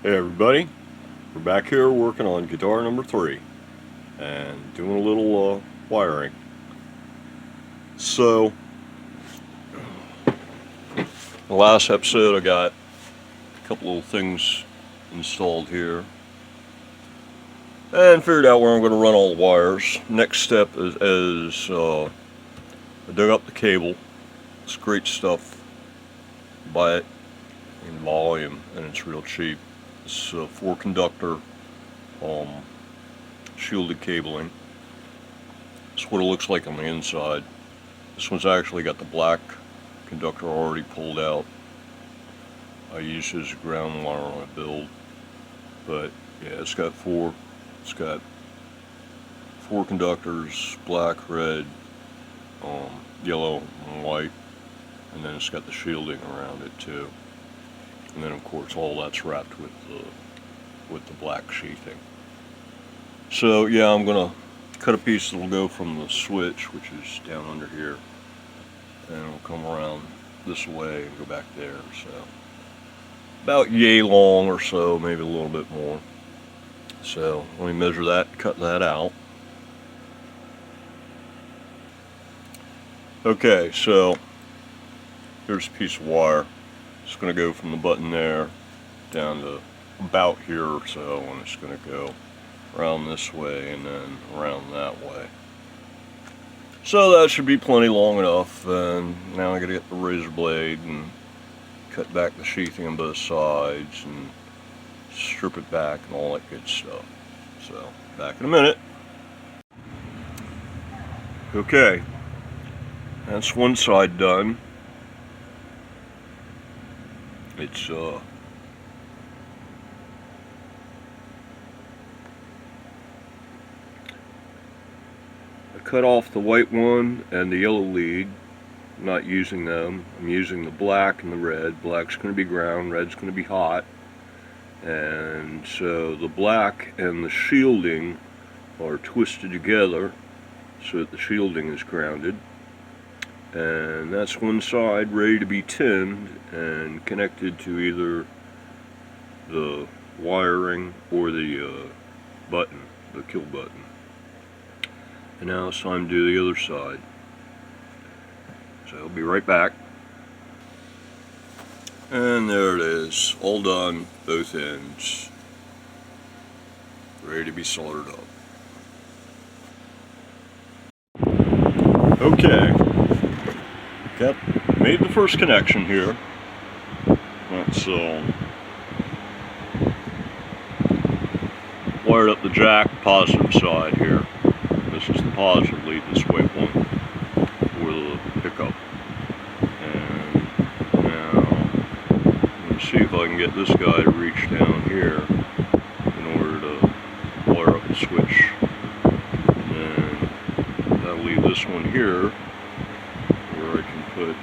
Hey everybody, we're back here working on guitar number 3 and doing a little wiring. So, the last episode I got a couple little things installed here and figured out where I'm going to run all the wires. Next step is I dug up the cable. It's great stuff. Buy it in volume and it's real cheap. It's 4-conductor shielded cabling. That's what it looks like on the inside. This one's actually got the black conductor already pulled out. I use as ground wire on my build, but yeah, it's got four conductors: black, red, yellow, and white, and then it's got the shielding around it too. And then of course all that's wrapped with the black sheathing. So yeah, I'm gonna cut a piece that'll go from the switch, which is down under here, and it'll come around this way and go back there. So about yay long or so, maybe a little bit more. So let me measure that, cut that out. Okay, so here's a piece of wire. It's going to go from the button there down to about here or so, and it's going to go around this way and then around that way. So that should be plenty long enough, and now I got to get the razor blade and cut back the sheathing on both sides and strip it back and all that good stuff. So, back in a minute. Okay, that's one side done. It's I cut off the white one and the yellow lead. I'm not using them. I'm using the black and the red. Black's going to be ground, red's going to be hot. And so the black and the shielding are twisted together so that the shielding is grounded. And that's one side ready to be tinned and connected to either the wiring or the button, the kill button. And now it's time to do the other side. So I'll be right back. And there it is, all done, both ends, ready to be soldered up. Okay, made the first connection here. That's wired up the jack positive side here. This is the positive lead, this white one, for the pickup. See if I can get this guy to reach down here in order to wire up the switch. And then that'll leave this one here where I can put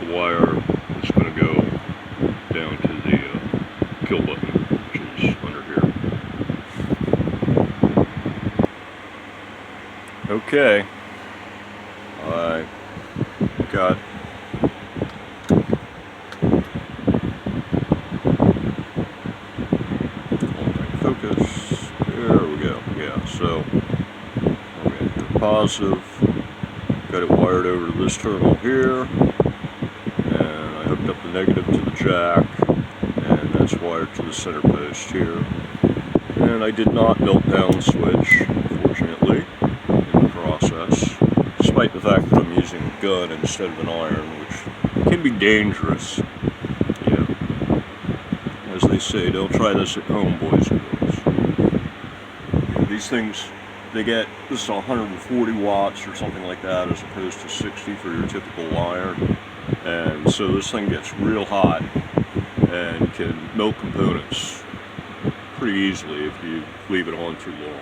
the wire that's going to go down to the kill button, which is under here. Okay, I got focus. There we go. Yeah, so okay, positive. Got it wired over to this terminal here, and I hooked up the negative to the jack, and that's wired to the center post here. And I did not melt down the switch, fortunately, in the process, despite the fact that I'm using a gun instead of an iron, which can be dangerous. Yeah. As they say, don't try this at home, boys and girls. These things, this is 140 watts or something like that, as opposed to 60 for your typical iron. And so this thing gets real hot and can melt components pretty easily if you leave it on too long.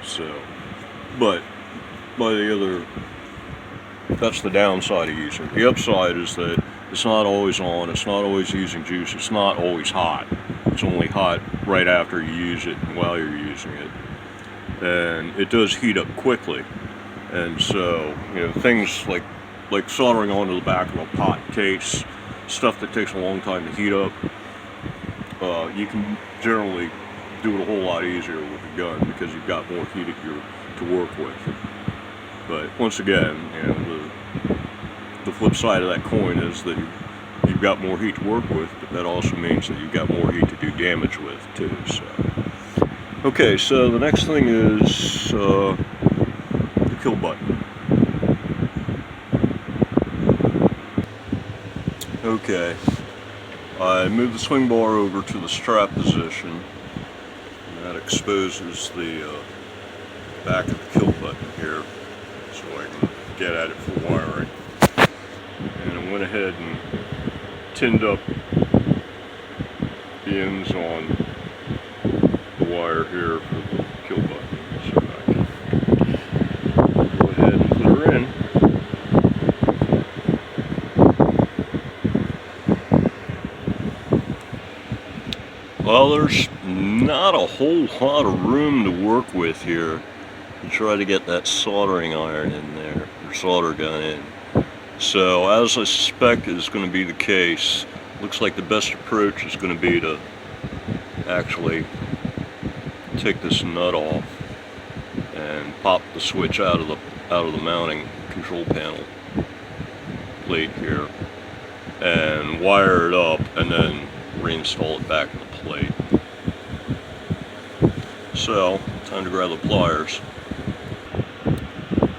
So, but that's the downside of using it. The upside is that it's not always on, it's not always using juice, it's not always hot. It's only hot right after you use it and while you're using it. And it does heat up quickly. And so, things like soldering onto the back of a pot case, stuff that takes a long time to heat up, you can generally do it a whole lot easier with a gun because you've got more heat to work with. But once again, you know, the flip side of that coin is that you've got more heat to work with, but that also means that you've got more heat to do damage with too. So, okay, so the next thing is the kill button. Okay, I moved the swing bar over to the strap position, and that exposes the back of the kill button here, so I can get at it for wiring. And I went ahead and tinned up the ends on the wire here for the kill button, so I can go ahead and put her in. Well, there's not a whole lot of room to work with here to try to get that soldering iron in there, or solder gun in. So, as I suspect is going to be the case, looks like the best approach is going to be to actually take this nut off and pop the switch out of the mounting control panel plate here, and wire it up, and then reinstall it back in the plate. So, time to grab the pliers.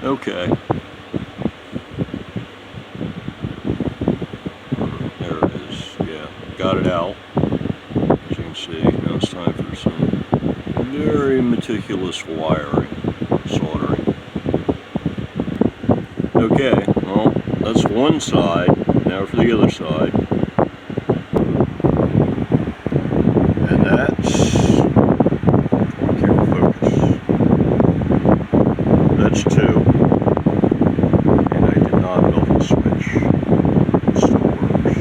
Okay. There it is. Yeah, got it out. As you can see, now it's time for some very meticulous wiring, soldering. Okay, well, that's one side. Now for the other side. And that's, camera focus, that's 2, and I did not melt the switch, it still works,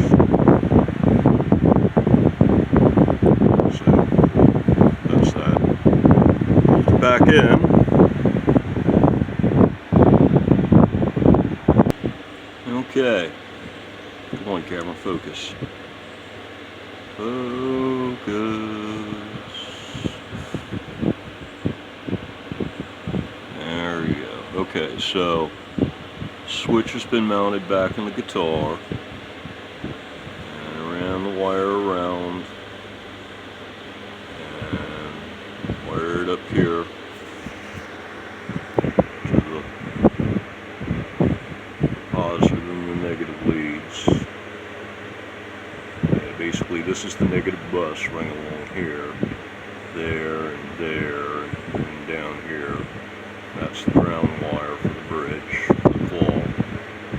so that's that. Bolt it back in, okay, come on camera, focus. Focus. There we go. Okay, so switch has been mounted back in the guitar, and I ran the wire around and wired up here to the positive and the negative leads. Basically, this is the negative bus running along here, there, and down here. That's the ground wire for the bridge, the claw.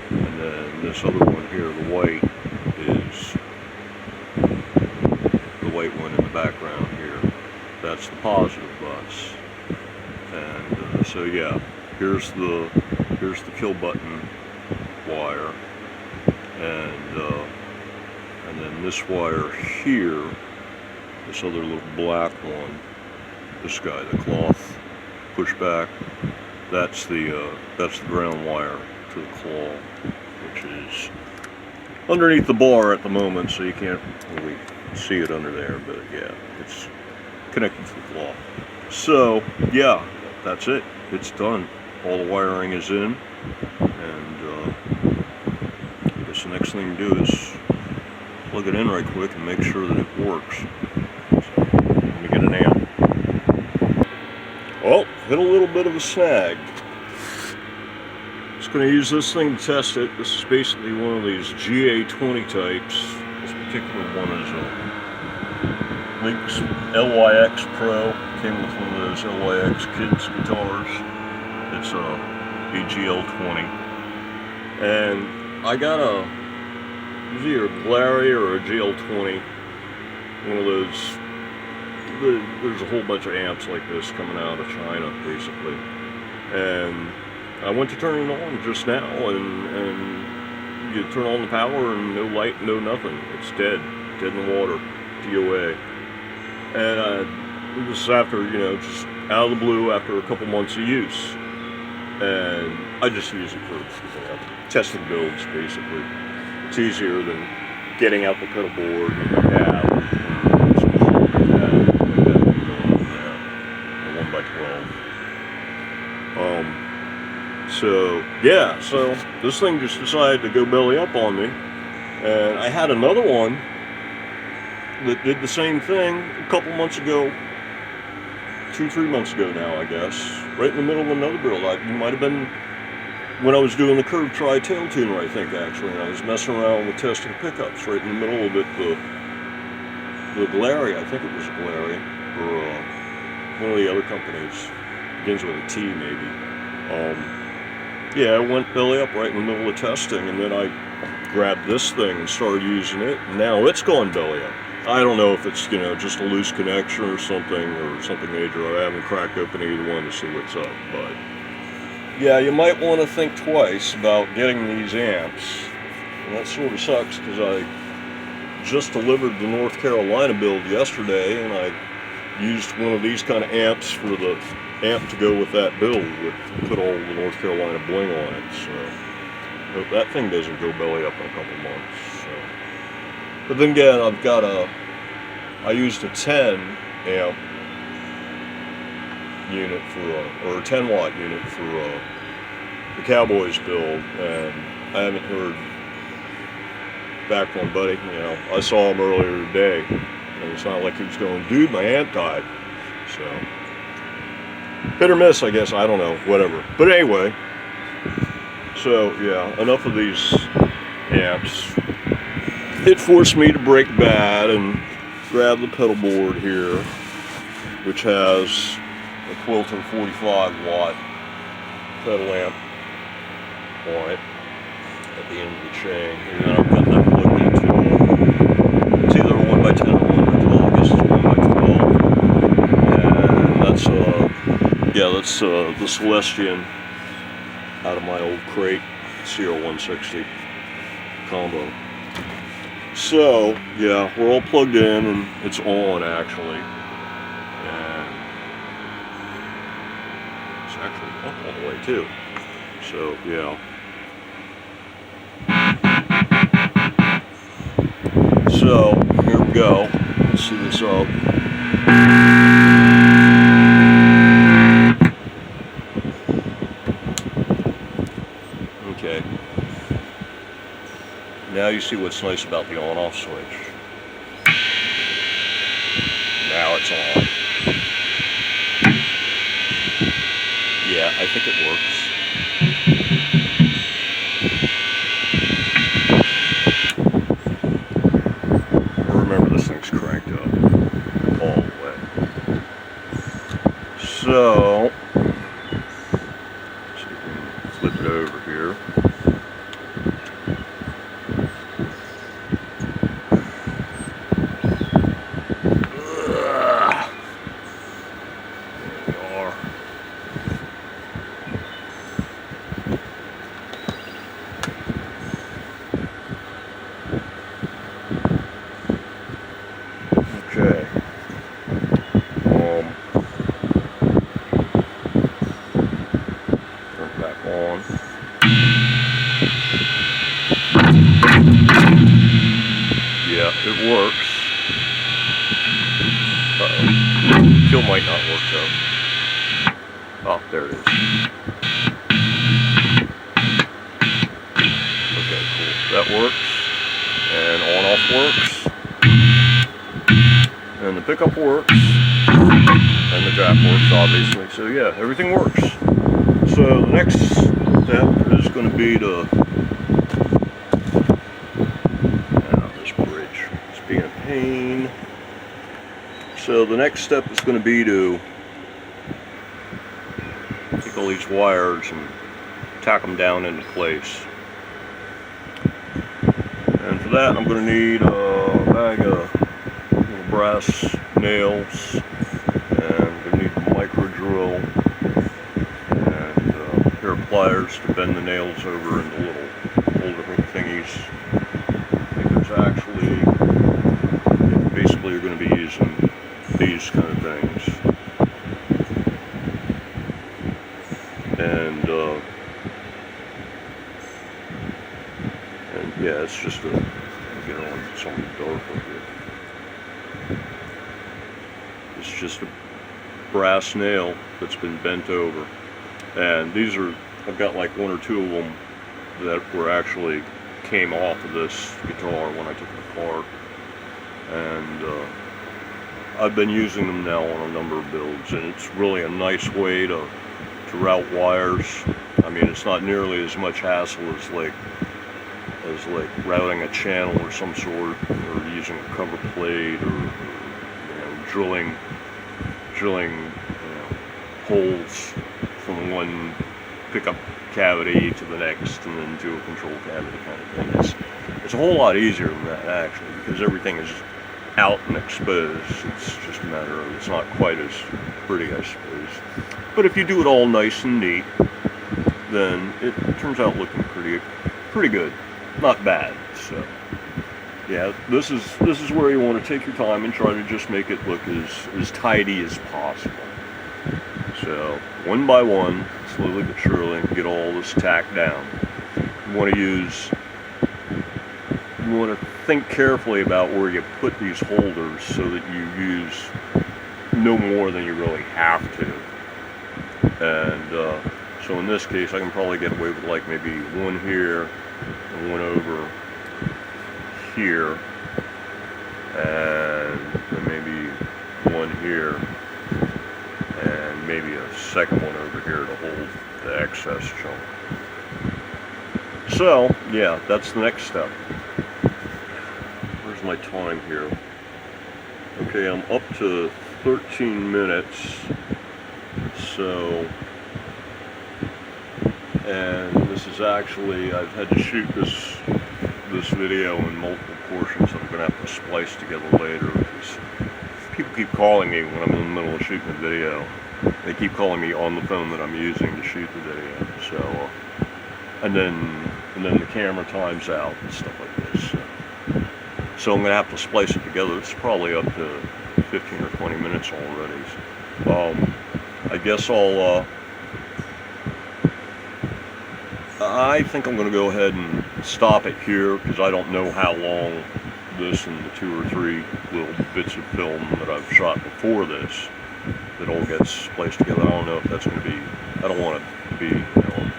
And then this other one here, the white, is the white one in the background here. That's the positive bus. And so yeah, here's the kill button wire, and then this wire here, this other little black one, this guy, the cloth pushback, that's the ground wire to the claw, which is underneath the bar at the moment, so you can't really see it under there, but yeah, it's connected to the claw. So yeah, that's it. It's done. All the wiring is in, and I guess the next thing to do is plug it in right quick and make sure that it works. So, let me get an amp. Well, hit a little bit of a snag. Just going to use this thing to test it. This is basically one of these GA20 types. This particular one is a Lynx LYX Pro. Came with one of those LYX Kids guitars. It's a GL20. And I got a, it's either a Glary or a GL20, one of those, there's a whole bunch of amps like this coming out of China, basically. And I went to turn it on just now, and you turn on the power and no light, no nothing. It's dead in the water, DOA. And this is after, just out of the blue after a couple months of use. And I just use it for testing builds, basically. It's easier than getting out the pedal board and the cab, some yeah, so this thing just decided to go belly up on me, and I had another one that did the same thing a couple months ago, 2-3 months ago now, I guess, right in the middle of another build. It might have been when I was doing the curved tri-tail tuner, I think, actually, and I was messing around with testing pickups right in the middle of it, the Glary, I think it was Glary, or one of the other companies, begins with a T maybe. Yeah, I went belly up right in the middle of testing, and then I grabbed this thing and started using it, and now it's gone belly up. I don't know if it's, just a loose connection or something major. I haven't cracked open either one to see what's up, but yeah, you might want to think twice about getting these amps, and that sort of sucks because I just delivered the North Carolina build yesterday, and I used one of these kind of amps for the amp to go with that build, put all the North Carolina bling on it, so hope that thing doesn't go belly up in a couple months. So. But then again, I used a 10 amp unit or a 10 watt unit for the Cowboys build, and I haven't heard back from my buddy. I saw him earlier today, and it's not like he was going, dude, my amp died. So hit or miss, I guess. I don't know, whatever. But anyway, so yeah, enough of these amps. It forced me to break bad and grab the pedal board here, which has a Quilter 45 watt pedal amp on it at the end of the chain. And then I've got that plugged into it's either a 1x10 or 1x12. I guess it's 1x12. And that's the Celestion out of my old crate, CR160 combo. So yeah, we're all plugged in and it's on actually, and it's actually up all the way too. So yeah. So here we go. Let's see this up. Okay. Now you see what's nice about the on-off switch. Now it's on. Yeah, I think it works. Remember, this thing's cranked up all the way. So, let's see if we can flip it over here. Okay. Turn it back on. Yeah, it works. Uh-oh. Kill might not work though. Oh, there it is. Okay, cool. That works. And on-off works. And the pickup works, and the jack works, obviously. So yeah, everything works. So the next step is going to be to, this bridge is being a pain. So the next step is going to be to take all these wires and tack them down into place. And for that, I'm going to need a bag of brass nails, and we need a micro drill and a pair of pliers to bend the nails over into little different thingies. I think there's actually, basically you're going to be using these kind of things, and yeah, it's just a, get on something dark over here. It's just a brass nail that's been bent over, and these are I've got like one or two of them that were actually came off of this guitar when I took it apart, and I've been using them now on a number of builds, and it's really a nice way to route wires. I mean, it's not nearly as much hassle as like routing a channel or some sort, or using a cover plate, or drilling holes from one pickup cavity to the next, and then to a control cavity kind of thing. It's a whole lot easier than that, actually, because everything is out and exposed. It's just a matter of, it's not quite as pretty, I suppose. But if you do it all nice and neat, then it turns out looking pretty good. Not bad. So yeah, this is where you want to take your time and try to just make it look as tidy as possible. So one by one, slowly but surely, get all this tacked down. You want to think carefully about where you put these holders so that you use no more than you really have to. And so in this case, I can probably get away with like maybe one here and one over here, and then maybe one here, and maybe a second one over here to hold the excess chunk. So yeah, that's the next step. Where's my time here? Okay, I'm up to 13 minutes. So, and this is actually, I've had to shoot this video in multiple portions that I'm going to have to splice together later, because people keep calling me when I'm in the middle of shooting a video. They keep calling me on the phone that I'm using to shoot the video. So, and then the camera times out and stuff like this. So I'm going to have to splice it together. It's probably up to 15 or 20 minutes already. I guess I think I'm going to go ahead and stop it here, because I don't know how long this and the 2 or 3 little bits of film that I've shot before this that all gets spliced together. I don't know if that's going to be, I don't want it to be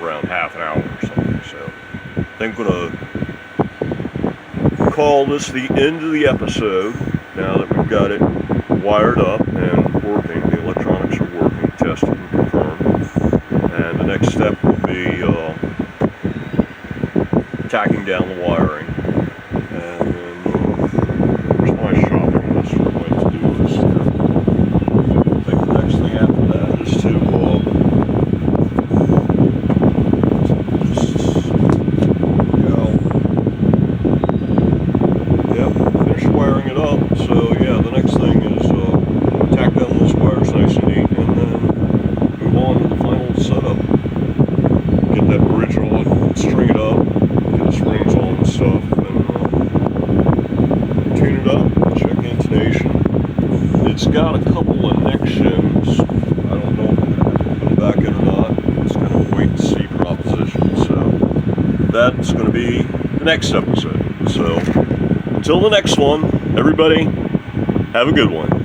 around half an hour or something. So I think I'm going to call this the end of the episode, now that we've got it wired up and working. The electronics are working, tested and confirmed. And the next step will be tacking down the wiring. And then where's my shopping list for my to-do list here? I think the next thing after that is to finish wiring it up. So yeah, the next thing is tack down those wires nice and neat, and then move on to the final setup. Get that bridge on, string it up, get the springs on and stuff, and tune it up, check intonation. It's got a couple of neck shims. I don't know if I'm going to have to put them back in or not. It's kind of a wait and see proposition. So that's going to be the next episode. So until the next one, everybody, have a good one.